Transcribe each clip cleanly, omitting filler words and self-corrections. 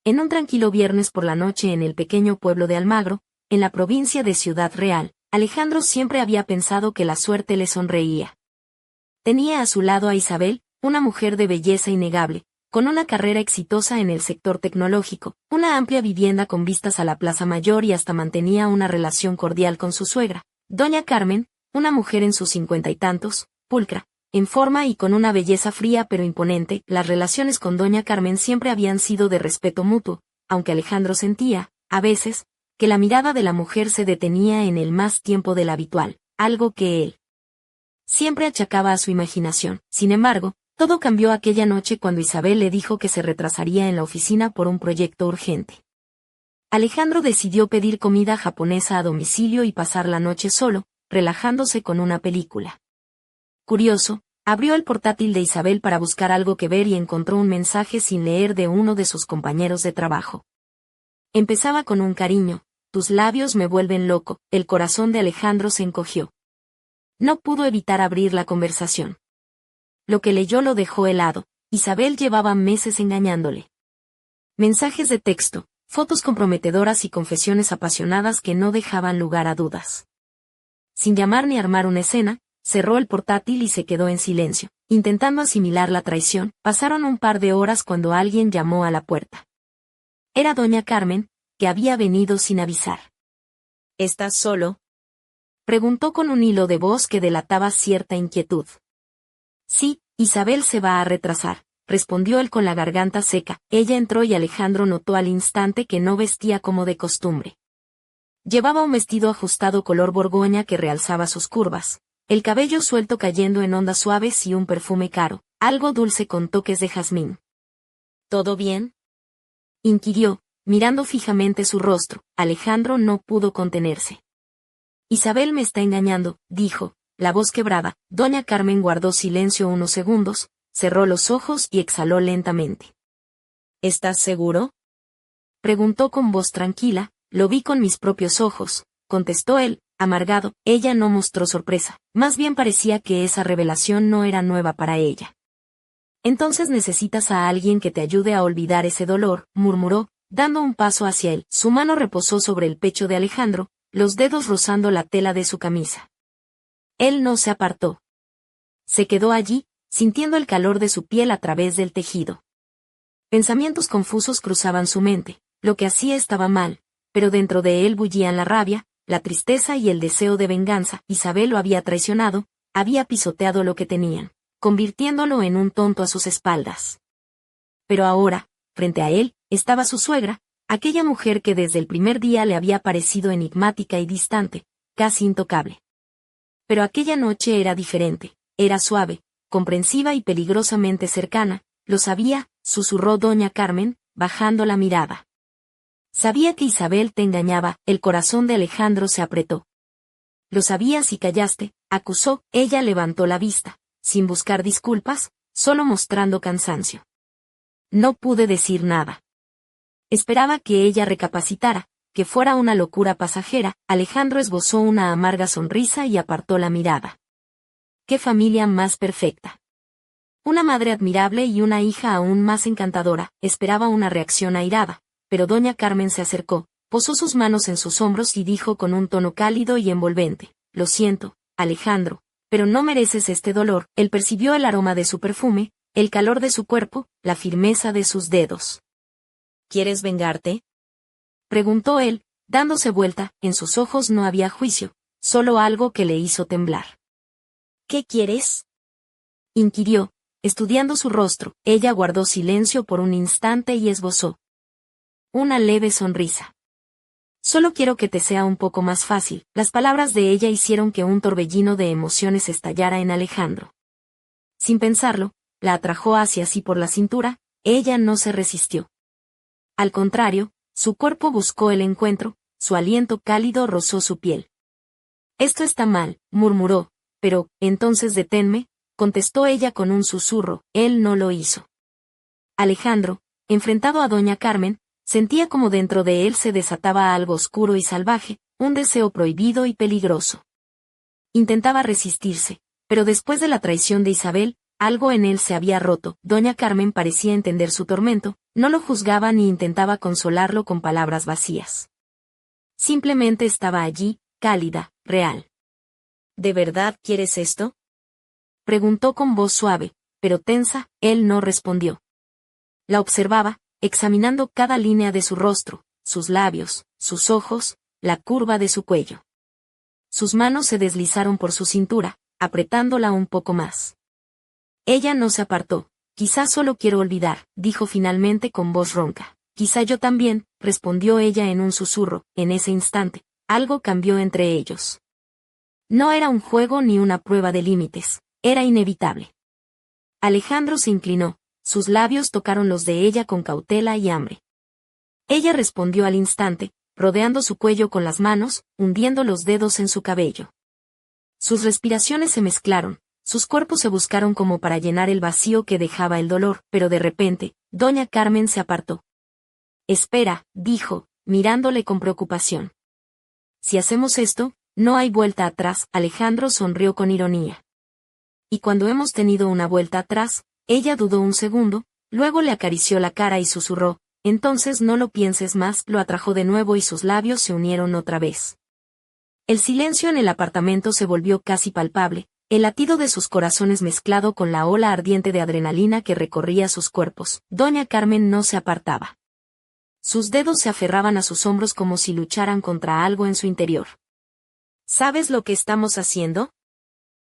En un tranquilo viernes por la noche en el pequeño pueblo de Almagro, en la provincia de Ciudad Real, Alejandro siempre había pensado que la suerte le sonreía. Tenía a su lado a Isabel, una mujer de belleza innegable, con una carrera exitosa en el sector tecnológico, una amplia vivienda con vistas a la Plaza Mayor y hasta mantenía una relación cordial con su suegra, doña Carmen, una mujer en sus 50 y tantos, pulcra, en forma y con una belleza fría pero imponente. Las relaciones con doña Carmen siempre habían sido de respeto mutuo, aunque Alejandro sentía, a veces, que la mirada de la mujer se detenía en él más tiempo del habitual, algo que él siempre achacaba a su imaginación. Sin embargo, todo cambió aquella noche cuando Isabel le dijo que se retrasaría en la oficina por un proyecto urgente. Alejandro decidió pedir comida japonesa a domicilio y pasar la noche solo, relajándose con una película. Curioso, abrió el portátil de Isabel para buscar algo que ver y encontró un mensaje sin leer de uno de sus compañeros de trabajo. Empezaba con un cariño: tus labios me vuelven loco. El corazón de Alejandro se encogió. No pudo evitar abrir la conversación. Lo que leyó lo dejó helado. Isabel llevaba meses engañándole. Mensajes de texto, fotos comprometedoras y confesiones apasionadas que no dejaban lugar a dudas. Sin llamar ni armar una escena, cerró el portátil y se quedó en silencio, intentando asimilar la traición. Pasaron un par de horas cuando alguien llamó a la puerta. Era doña Carmen, que había venido sin avisar. ¿Estás solo?, preguntó con un hilo de voz que delataba cierta inquietud. Sí, Isabel se va a retrasar, respondió él con la garganta seca. Ella entró y Alejandro notó al instante que no vestía como de costumbre. Llevaba un vestido ajustado color borgoña que realzaba sus curvas, el cabello suelto cayendo en ondas suaves y un perfume caro, algo dulce con toques de jazmín. ¿Todo bien?, inquirió, mirando fijamente su rostro. Alejandro no pudo contenerse. Isabel me está engañando, dijo, la voz quebrada. Doña Carmen guardó silencio unos segundos, cerró los ojos y exhaló lentamente. ¿Estás seguro?, preguntó con voz tranquila. Lo vi con mis propios ojos, contestó él, amargado. Ella no mostró sorpresa, más bien parecía que esa revelación no era nueva para ella. Entonces necesitas a alguien que te ayude a olvidar ese dolor, murmuró, dando un paso hacia él. Su mano reposó sobre el pecho de Alejandro, los dedos rozando la tela de su camisa. Él no se apartó. Se quedó allí, sintiendo el calor de su piel a través del tejido. Pensamientos confusos cruzaban su mente. Lo que hacía estaba mal, pero dentro de él bullían la rabia, la tristeza y el deseo de venganza. Isabel lo había traicionado, había pisoteado lo que tenían, convirtiéndolo en un tonto a sus espaldas. Pero ahora, frente a él, estaba su suegra, aquella mujer que desde el primer día le había parecido enigmática y distante, casi intocable. Pero aquella noche era diferente, era suave, comprensiva y peligrosamente cercana. Lo sabía, susurró doña Carmen, bajando la mirada. Sabía que Isabel te engañaba. El corazón de Alejandro se apretó. Lo sabías y callaste, acusó. Ella levantó la vista, sin buscar disculpas, solo mostrando cansancio. No pude decir nada. Esperaba que ella recapacitara, que fuera una locura pasajera. Alejandro esbozó una amarga sonrisa y apartó la mirada. ¡Qué familia más perfecta! Una madre admirable y una hija aún más encantadora. Esperaba una reacción airada, pero doña Carmen se acercó, posó sus manos en sus hombros y dijo con un tono cálido y envolvente: lo siento, Alejandro, pero no mereces este dolor. Él percibió el aroma de su perfume, el calor de su cuerpo, la firmeza de sus dedos. ¿Quieres vengarte?, preguntó él, dándose vuelta. En sus ojos no había juicio, solo algo que le hizo temblar. ¿Qué quieres?, inquirió, estudiando su rostro. Ella guardó silencio por un instante y esbozó una leve sonrisa. Solo quiero que te sea un poco más fácil. Las palabras de ella hicieron que un torbellino de emociones estallara en Alejandro. Sin pensarlo, la atrajo hacia sí por la cintura. Ella no se resistió. Al contrario, su cuerpo buscó el encuentro, su aliento cálido rozó su piel. Esto está mal, murmuró. Pero, entonces deténme, contestó ella con un susurro. Él no lo hizo. Alejandro, enfrentado a doña Carmen, sentía como dentro de él se desataba algo oscuro y salvaje, un deseo prohibido y peligroso. Intentaba resistirse, pero después de la traición de Isabel, algo en él se había roto. Doña Carmen parecía entender su tormento, No lo juzgaba ni intentaba consolarlo con palabras vacías. Simplemente estaba allí, cálida, real. ¿De verdad quieres esto?, preguntó con voz suave, pero tensa. Él no respondió. La observaba, examinando cada línea de su rostro, sus labios, sus ojos, la curva de su cuello. Sus manos se deslizaron por su cintura, apretándola un poco más. Ella no se apartó. Quizá solo quiero olvidar, dijo finalmente con voz ronca. Quizá yo también, respondió ella en un susurro. En ese instante, algo cambió entre ellos. No era un juego ni una prueba de límites, era inevitable. Alejandro se inclinó, sus labios tocaron los de ella con cautela y hambre. Ella respondió al instante, rodeando su cuello con las manos, hundiendo los dedos en su cabello. Sus respiraciones se mezclaron, sus cuerpos se buscaron como para llenar el vacío que dejaba el dolor, pero de repente, doña Carmen se apartó. Espera, dijo, mirándole con preocupación. Si hacemos esto, no hay vuelta atrás. Alejandro sonrió con ironía. Y cuando hemos tenido una vuelta atrás, ella dudó un segundo, luego le acarició la cara y susurró, entonces no lo pienses más. Lo atrajo de nuevo y sus labios se unieron otra vez. El silencio en el apartamento se volvió casi palpable, el latido de sus corazones mezclado con la ola ardiente de adrenalina que recorría sus cuerpos. Doña Carmen no se apartaba. Sus dedos se aferraban a sus hombros como si lucharan contra algo en su interior. ¿Sabes lo que estamos haciendo?,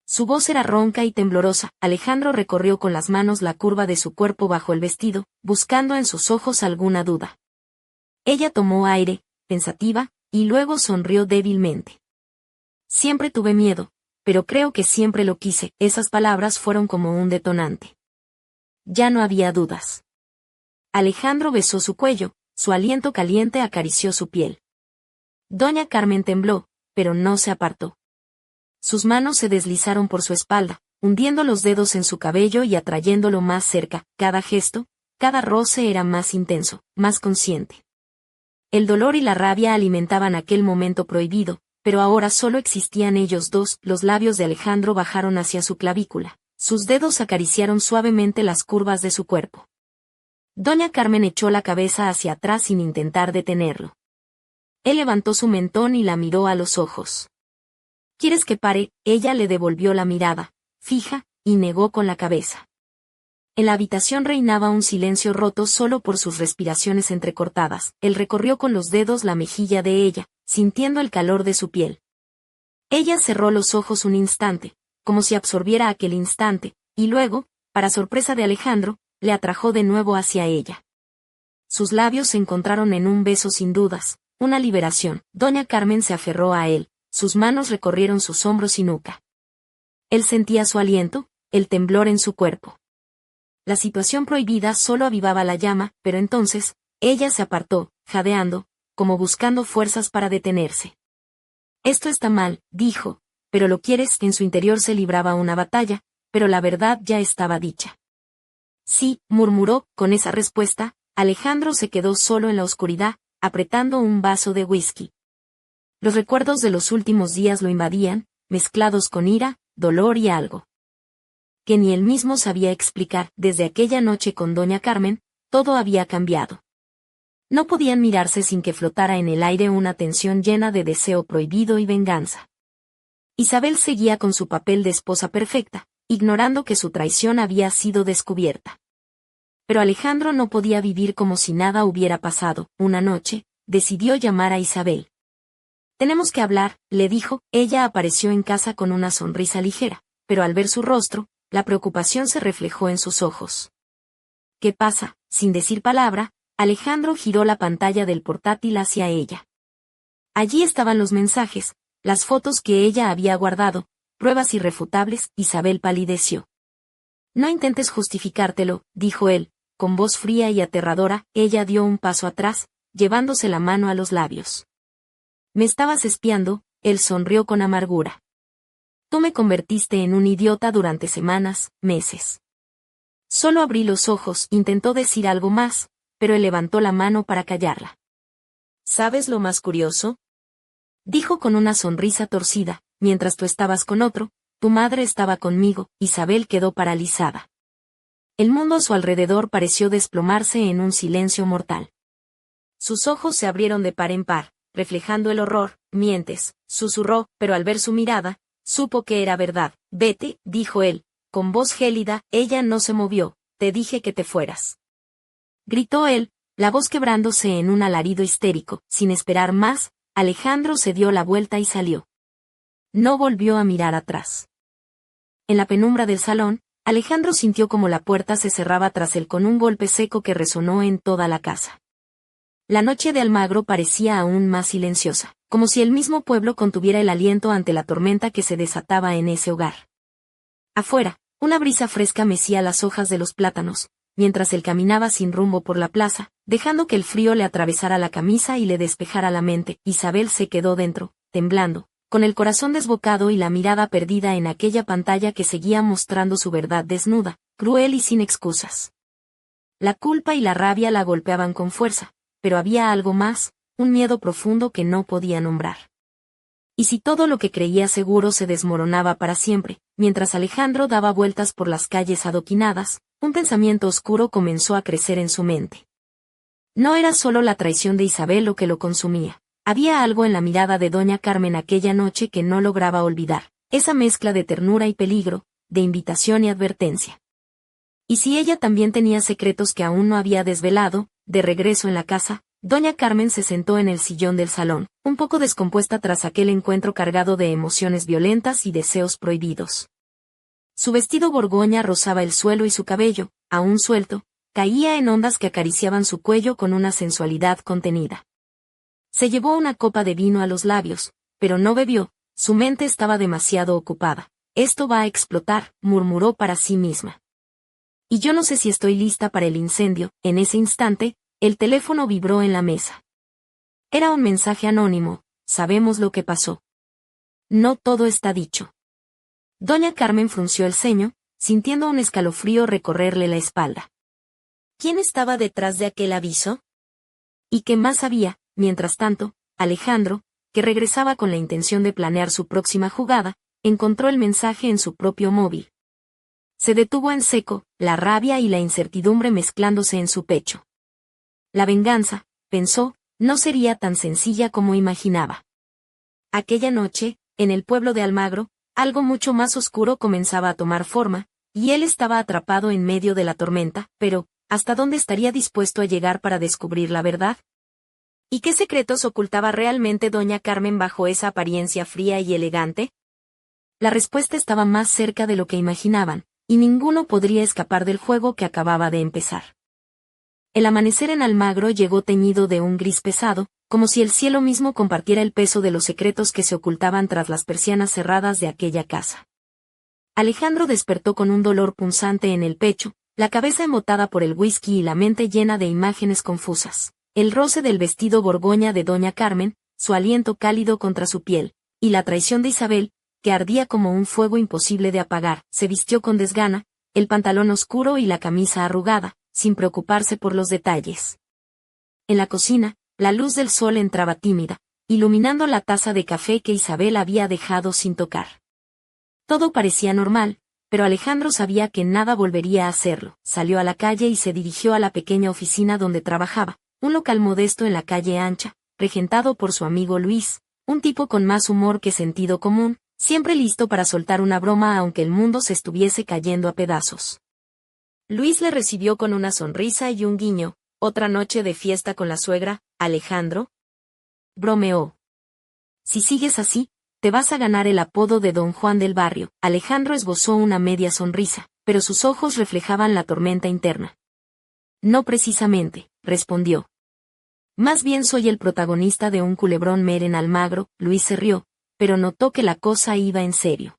su voz era ronca y temblorosa. Alejandro recorrió con las manos la curva de su cuerpo bajo el vestido, buscando en sus ojos alguna duda. Ella tomó aire, pensativa, y luego sonrió débilmente. Siempre tuve miedo, pero creo que siempre lo quise. Esas palabras fueron como un detonante. Ya no había dudas. Alejandro besó su cuello, su aliento caliente acarició su piel. Doña Carmen tembló, pero no se apartó. Sus manos se deslizaron por su espalda, hundiendo los dedos en su cabello y atrayéndolo más cerca. Cada gesto, cada roce era más intenso, más consciente. El dolor y la rabia alimentaban aquel momento prohibido, pero ahora solo existían ellos dos. Los labios de Alejandro bajaron hacia su clavícula. Sus dedos acariciaron suavemente las curvas de su cuerpo. Doña Carmen echó la cabeza hacia atrás sin intentar detenerlo. Él levantó su mentón y la miró a los ojos. ¿Quieres que pare? Ella le devolvió la mirada, fija, y negó con la cabeza. En la habitación reinaba un silencio roto solo por sus respiraciones entrecortadas. Él recorrió con los dedos la mejilla de ella, sintiendo el calor de su piel. Ella cerró los ojos un instante, como si absorbiera aquel instante, y luego, para sorpresa de Alejandro, le atrajo de nuevo hacia ella. Sus labios se encontraron en un beso sin dudas, una liberación. Doña Carmen se aferró a él. Sus manos recorrieron sus hombros y nuca. Él sentía su aliento, el temblor en su cuerpo. La situación prohibida solo avivaba la llama, pero entonces, ella se apartó, jadeando, como buscando fuerzas para detenerse. Esto está mal, dijo, pero lo quieres. En su interior se libraba una batalla, pero la verdad ya estaba dicha. Sí, murmuró. Con esa respuesta, Alejandro se quedó solo en la oscuridad, apretando un vaso de whisky. Los recuerdos de los últimos días lo invadían, mezclados con ira, dolor y algo que ni él mismo sabía explicar. Desde aquella noche con doña Carmen, todo había cambiado. No podían mirarse sin que flotara en el aire una tensión llena de deseo prohibido y venganza. Isabel seguía con su papel de esposa perfecta, ignorando que su traición había sido descubierta. Pero Alejandro no podía vivir como si nada hubiera pasado. Una noche, decidió llamar a Isabel. Tenemos que hablar, le dijo. Ella apareció en casa con una sonrisa ligera, pero al ver su rostro, la preocupación se reflejó en sus ojos. ¿Qué pasa? Sin decir palabra, Alejandro giró la pantalla del portátil hacia ella. Allí estaban los mensajes, las fotos que ella había guardado, pruebas irrefutables. Isabel palideció. No intentes justificártelo, dijo él, con voz fría y aterradora. Ella dio un paso atrás, llevándose la mano a los labios. Me estabas espiando, él sonrió con amargura. Tú me convertiste en un idiota durante semanas, meses. Solo abrí los ojos. Intentó decir algo más, pero él levantó la mano para callarla. ¿Sabes lo más curioso?, dijo con una sonrisa torcida. Mientras tú estabas con otro, tu madre estaba conmigo. Isabel quedó paralizada. El mundo a su alrededor pareció desplomarse en un silencio mortal. Sus ojos se abrieron de par en par, reflejando el horror. «Mientes», susurró, pero al ver su mirada, supo que era verdad. «Vete», dijo él, con voz gélida. Ella no se movió. «Te dije que te fueras», gritó él, la voz quebrándose en un alarido histérico. Sin esperar más, Alejandro se dio la vuelta y salió. No volvió a mirar atrás. En la penumbra del salón, Alejandro sintió como la puerta se cerraba tras él con un golpe seco que resonó en toda la casa. La noche de Almagro parecía aún más silenciosa, como si el mismo pueblo contuviera el aliento ante la tormenta que se desataba en ese hogar. Afuera, una brisa fresca mecía las hojas de los plátanos, mientras él caminaba sin rumbo por la plaza, dejando que el frío le atravesara la camisa y le despejara la mente. Isabel se quedó dentro, temblando, con el corazón desbocado y la mirada perdida en aquella pantalla que seguía mostrando su verdad desnuda, cruel y sin excusas. La culpa y la rabia la golpeaban con fuerza, pero había algo más, un miedo profundo que no podía nombrar. ¿Y si todo lo que creía seguro se desmoronaba para siempre? Mientras Alejandro daba vueltas por las calles adoquinadas, un pensamiento oscuro comenzó a crecer en su mente. No era solo la traición de Isabel lo que lo consumía. Había algo en la mirada de doña Carmen aquella noche que no lograba olvidar, esa mezcla de ternura y peligro, de invitación y advertencia. Y si ella también tenía secretos que aún no había desvelado, de regreso en la casa, doña Carmen se sentó en el sillón del salón, un poco descompuesta tras aquel encuentro cargado de emociones violentas y deseos prohibidos. Su vestido borgoña rozaba el suelo y su cabello, aún suelto, caía en ondas que acariciaban su cuello con una sensualidad contenida. Se llevó una copa de vino a los labios, pero no bebió, su mente estaba demasiado ocupada. «Esto va a explotar», murmuró para sí misma. «Y yo no sé si estoy lista para el incendio». En ese instante, el teléfono vibró en la mesa. Era un mensaje anónimo. «Sabemos lo que pasó. No todo está dicho». Doña Carmen frunció el ceño, sintiendo un escalofrío recorrerle la espalda. ¿Quién estaba detrás de aquel aviso? ¿Y qué más había? Mientras tanto, Alejandro, que regresaba con la intención de planear su próxima jugada, encontró el mensaje en su propio móvil. Se detuvo en seco, la rabia y la incertidumbre mezclándose en su pecho. La venganza, pensó, no sería tan sencilla como imaginaba. Aquella noche, en el pueblo de Almagro, algo mucho más oscuro comenzaba a tomar forma, y él estaba atrapado en medio de la tormenta, pero, ¿hasta dónde estaría dispuesto a llegar para descubrir la verdad? ¿Y qué secretos ocultaba realmente doña Carmen bajo esa apariencia fría y elegante? La respuesta estaba más cerca de lo que imaginaban, y ninguno podría escapar del juego que acababa de empezar. El amanecer en Almagro llegó teñido de un gris pesado, como si el cielo mismo compartiera el peso de los secretos que se ocultaban tras las persianas cerradas de aquella casa. Alejandro despertó con un dolor punzante en el pecho, la cabeza embotada por el whisky y la mente llena de imágenes confusas. El roce del vestido borgoña de doña Carmen, su aliento cálido contra su piel, y la traición de Isabel, que ardía como un fuego imposible de apagar. Se vistió con desgana, el pantalón oscuro y la camisa arrugada, sin preocuparse por los detalles. En la cocina, la luz del sol entraba tímida, iluminando la taza de café que Isabel había dejado sin tocar. Todo parecía normal, pero Alejandro sabía que nada volvería a hacerlo. Salió a la calle y se dirigió a la pequeña oficina donde trabajaba, un local modesto en la calle ancha, regentado por su amigo Luis, un tipo con más humor que sentido común, siempre listo para soltar una broma aunque el mundo se estuviese cayendo a pedazos. Luis le recibió con una sonrisa y un guiño. «¿Otra noche de fiesta con la suegra, Alejandro?», bromeó. «Si sigues así, te vas a ganar el apodo de Don Juan del Barrio». Alejandro esbozó una media sonrisa, pero sus ojos reflejaban la tormenta interna. «No precisamente», respondió. «Más bien soy el protagonista de un culebrón mer en Almagro». Luis se rió, pero notó que la cosa iba en serio.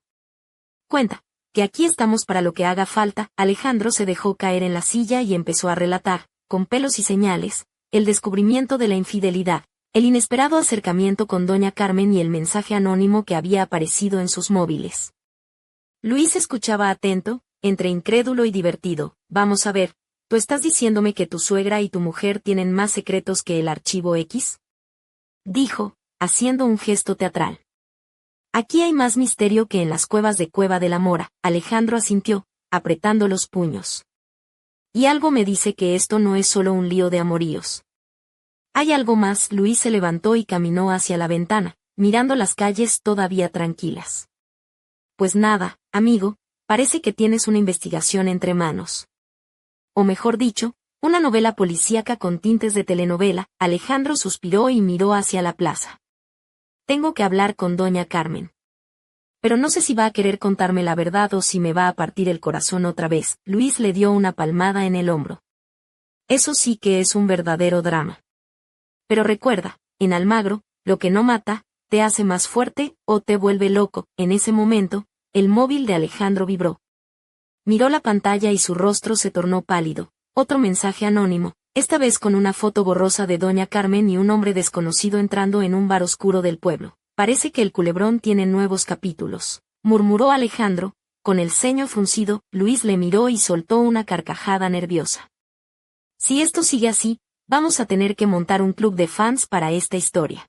«Cuenta, que aquí estamos para lo que haga falta». Alejandro se dejó caer en la silla y empezó a relatar, con pelos y señales, el descubrimiento de la infidelidad, el inesperado acercamiento con doña Carmen y el mensaje anónimo que había aparecido en sus móviles. Luis escuchaba atento, entre incrédulo y divertido. «Vamos a ver, ¿tú estás diciéndome que tu suegra y tu mujer tienen más secretos que el archivo X?», dijo, haciendo un gesto teatral. «Aquí hay más misterio que en las cuevas de Cueva de la Mora». Alejandro asintió, apretando los puños. Y algo me dice que esto no es solo un lío de amoríos. Hay algo más. Luis se levantó y caminó hacia la ventana, mirando las calles todavía tranquilas. Pues nada, amigo, parece que tienes una investigación entre manos. O mejor dicho, una novela policíaca con tintes de telenovela. Alejandro suspiró y miró hacia la plaza. Tengo que hablar con doña Carmen. Pero no sé si va a querer contarme la verdad o si me va a partir el corazón otra vez. Luis le dio una palmada en el hombro. Eso sí que es un verdadero drama. Pero recuerda, en Almagro, lo que no mata, te hace más fuerte o te vuelve loco. En ese momento, el móvil de Alejandro vibró. Miró la pantalla y su rostro se tornó pálido. Otro mensaje anónimo, esta vez con una foto borrosa de doña Carmen y un hombre desconocido entrando en un bar oscuro del pueblo. Parece que el culebrón tiene nuevos capítulos, murmuró Alejandro, con el ceño fruncido. Luis le miró y soltó una carcajada nerviosa. Si esto sigue así, vamos a tener que montar un club de fans para esta historia.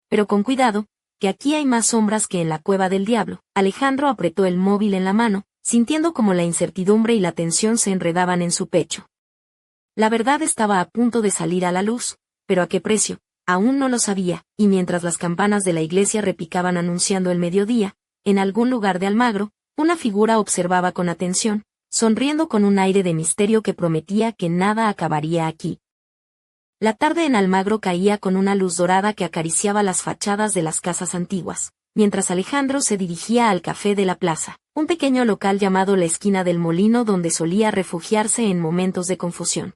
Pero con cuidado, que aquí hay más sombras que en la cueva del diablo. Alejandro apretó el móvil en la mano, sintiendo como la incertidumbre y la tensión se enredaban en su pecho. La verdad estaba a punto de salir a la luz, pero ¿a qué precio? Aún no lo sabía, y mientras las campanas de la iglesia repicaban anunciando el mediodía, en algún lugar de Almagro, una figura observaba con atención, sonriendo con un aire de misterio que prometía que nada acabaría aquí. La tarde en Almagro caía con una luz dorada que acariciaba las fachadas de las casas antiguas, mientras Alejandro se dirigía al café de la plaza, un pequeño local llamado La Esquina del Molino donde solía refugiarse en momentos de confusión.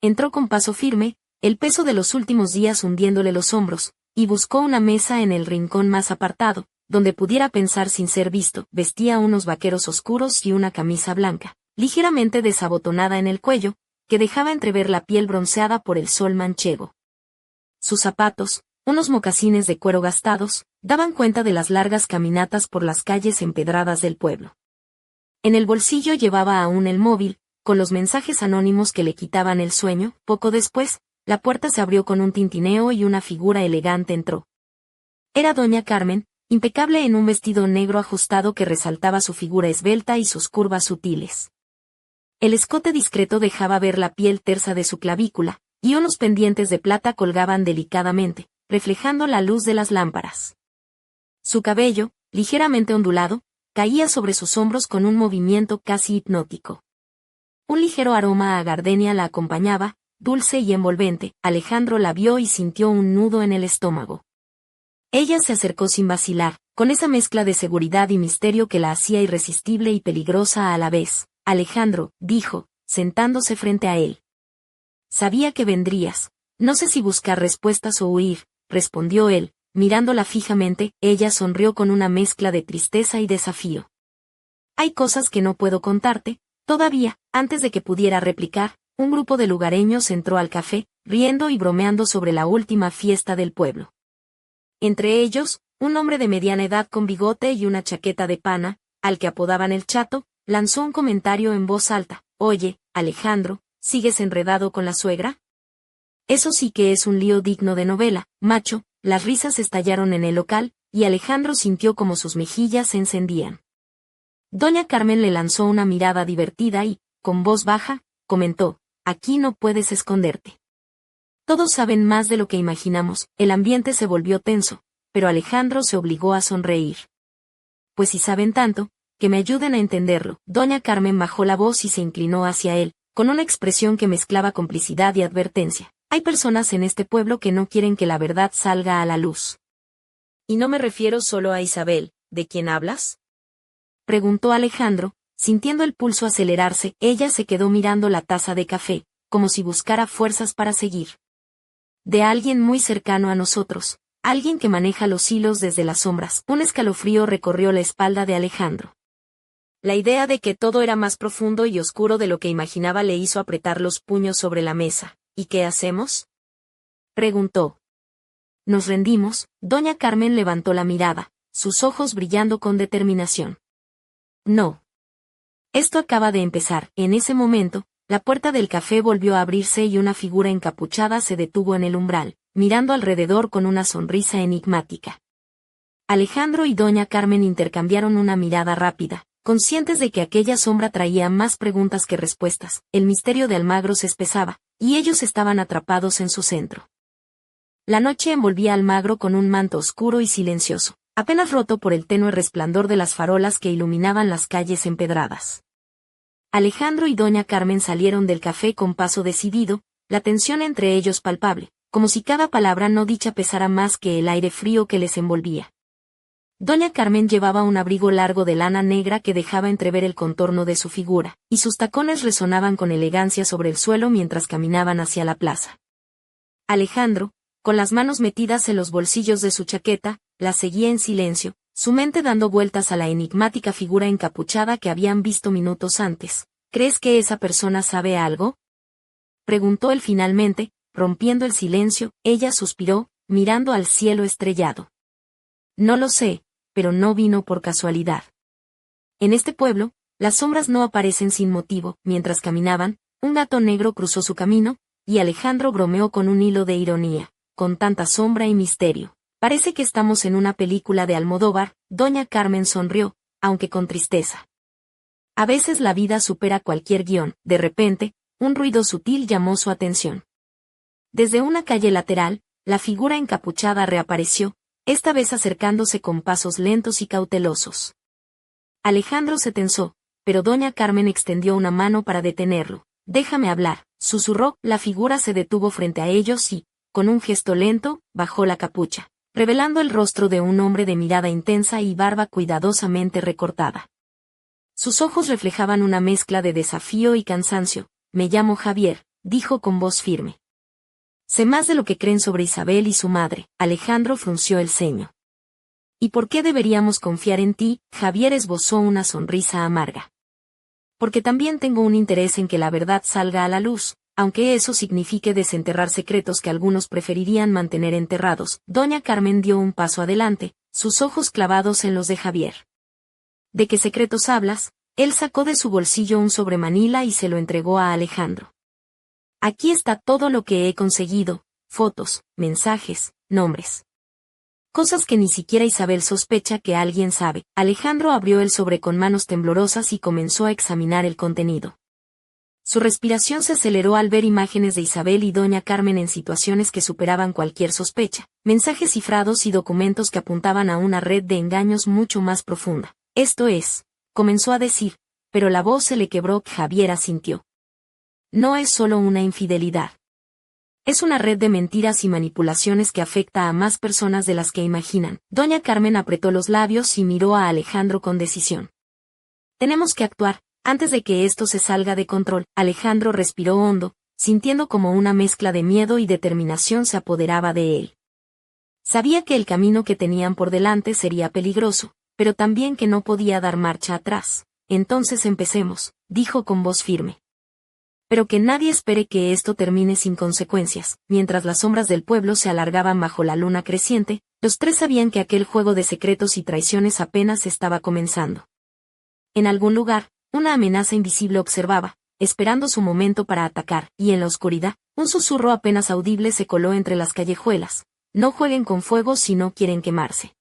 Entró con paso firme, el peso de los últimos días hundiéndole los hombros, y buscó una mesa en el rincón más apartado, donde pudiera pensar sin ser visto. Vestía unos vaqueros oscuros y una camisa blanca, ligeramente desabotonada en el cuello, que dejaba entrever la piel bronceada por el sol manchego. Sus zapatos, unos mocasines de cuero gastados, daban cuenta de las largas caminatas por las calles empedradas del pueblo. En el bolsillo llevaba aún el móvil, con los mensajes anónimos que le quitaban el sueño. Poco después, la puerta se abrió con un tintineo y una figura elegante entró. Era doña Carmen, impecable en un vestido negro ajustado que resaltaba su figura esbelta y sus curvas sutiles. El escote discreto dejaba ver la piel tersa de su clavícula, y unos pendientes de plata colgaban delicadamente, reflejando la luz de las lámparas. Su cabello, ligeramente ondulado, caía sobre sus hombros con un movimiento casi hipnótico. Un ligero aroma a gardenia la acompañaba, dulce y envolvente. Alejandro la vio y sintió un nudo en el estómago. Ella se acercó sin vacilar, con esa mezcla de seguridad y misterio que la hacía irresistible y peligrosa a la vez. Alejandro, dijo, sentándose frente a él. Sabía que vendrías. No sé si buscar respuestas o huir, respondió él, mirándola fijamente. Ella sonrió con una mezcla de tristeza y desafío. Hay cosas que no puedo contarte, todavía. Antes de que pudiera replicar, un grupo de lugareños entró al café, riendo y bromeando sobre la última fiesta del pueblo. Entre ellos, un hombre de mediana edad con bigote y una chaqueta de pana, al que apodaban el Chato, lanzó un comentario en voz alta. Oye, Alejandro, ¿sigues enredado con la suegra? Eso sí que es un lío digno de novela, macho. Las risas estallaron en el local, y Alejandro sintió como sus mejillas se encendían. Doña Carmen le lanzó una mirada divertida y, con voz baja, comentó, aquí no puedes esconderte. Todos saben más de lo que imaginamos. El ambiente se volvió tenso, pero Alejandro se obligó a sonreír. Pues si saben tanto, que me ayuden a entenderlo. Doña Carmen bajó la voz y se inclinó hacia él, con una expresión que mezclaba complicidad y advertencia. Hay personas en este pueblo que no quieren que la verdad salga a la luz. Y no me refiero solo a Isabel. ¿De quién hablas?, preguntó Alejandro, sintiendo el pulso acelerarse. Ella se quedó mirando la taza de café, como si buscara fuerzas para seguir. De alguien muy cercano a nosotros, alguien que maneja los hilos desde las sombras. Un escalofrío recorrió la espalda de Alejandro. La idea de que todo era más profundo y oscuro de lo que imaginaba le hizo apretar los puños sobre la mesa. ¿Y qué hacemos?, preguntó. Nos rendimos. Doña Carmen levantó la mirada, sus ojos brillando con determinación. No. Esto acaba de empezar. En ese momento, la puerta del café volvió a abrirse y una figura encapuchada se detuvo en el umbral, mirando alrededor con una sonrisa enigmática. Alejandro y doña Carmen intercambiaron una mirada rápida, Conscientes de que aquella sombra traía más preguntas que respuestas, el misterio de Almagro se espesaba, y ellos estaban atrapados en su centro. La noche envolvía a Almagro con un manto oscuro y silencioso, apenas roto por el tenue resplandor de las farolas que iluminaban las calles empedradas. Alejandro y doña Carmen salieron del café con paso decidido, la tensión entre ellos palpable, como si cada palabra no dicha pesara más que el aire frío que les envolvía. Doña Carmen llevaba un abrigo largo de lana negra que dejaba entrever el contorno de su figura, y sus tacones resonaban con elegancia sobre el suelo mientras caminaban hacia la plaza. Alejandro, con las manos metidas en los bolsillos de su chaqueta, la seguía en silencio, su mente dando vueltas a la enigmática figura encapuchada que habían visto minutos antes. ¿Crees que esa persona sabe algo?, preguntó él finalmente, rompiendo el silencio. Ella suspiró, mirando al cielo estrellado. No lo sé, pero no vino por casualidad. En este pueblo, las sombras no aparecen sin motivo. Mientras caminaban, un gato negro cruzó su camino, y Alejandro bromeó con un hilo de ironía. Con tanta sombra y misterio, parece que estamos en una película de Almodóvar. Doña Carmen sonrió, aunque con tristeza. A veces la vida supera cualquier guión. De repente, un ruido sutil llamó su atención. Desde una calle lateral, la figura encapuchada reapareció, esta vez acercándose con pasos lentos y cautelosos. Alejandro se tensó, pero doña Carmen extendió una mano para detenerlo. Déjame hablar, susurró. La figura se detuvo frente a ellos y, con un gesto lento, bajó la capucha, revelando el rostro de un hombre de mirada intensa y barba cuidadosamente recortada. Sus ojos reflejaban una mezcla de desafío y cansancio. Me llamo Javier, dijo con voz firme. Sé más de lo que creen sobre Isabel y su madre. Alejandro frunció el ceño. ¿Y por qué deberíamos confiar en ti? Javier esbozó una sonrisa amarga. Porque también tengo un interés en que la verdad salga a la luz, aunque eso signifique desenterrar secretos que algunos preferirían mantener enterrados. Doña Carmen dio un paso adelante, sus ojos clavados en los de Javier. ¿De qué secretos hablas? Él sacó de su bolsillo un sobremanila y se lo entregó a Alejandro. Aquí está todo lo que he conseguido, fotos, mensajes, nombres. Cosas que ni siquiera Isabel sospecha que alguien sabe. Alejandro abrió el sobre con manos temblorosas y comenzó a examinar el contenido. Su respiración se aceleró al ver imágenes de Isabel y doña Carmen en situaciones que superaban cualquier sospecha, mensajes cifrados y documentos que apuntaban a una red de engaños mucho más profunda. Esto es, comenzó a decir, pero la voz se le quebró. Javier asintió. No es solo una infidelidad. Es una red de mentiras y manipulaciones que afecta a más personas de las que imaginan. Doña Carmen apretó los labios y miró a Alejandro con decisión. Tenemos que actuar, antes de que esto se salga de control. Alejandro respiró hondo, sintiendo como una mezcla de miedo y determinación se apoderaba de él. Sabía que el camino que tenían por delante sería peligroso, pero también que no podía dar marcha atrás. Entonces empecemos, dijo con voz firme. Pero que nadie espere que esto termine sin consecuencias. Mientras las sombras del pueblo se alargaban bajo la luna creciente, los tres sabían que aquel juego de secretos y traiciones apenas estaba comenzando. En algún lugar, una amenaza invisible observaba, esperando su momento para atacar, y en la oscuridad, un susurro apenas audible se coló entre las callejuelas. No jueguen con fuego si no quieren quemarse.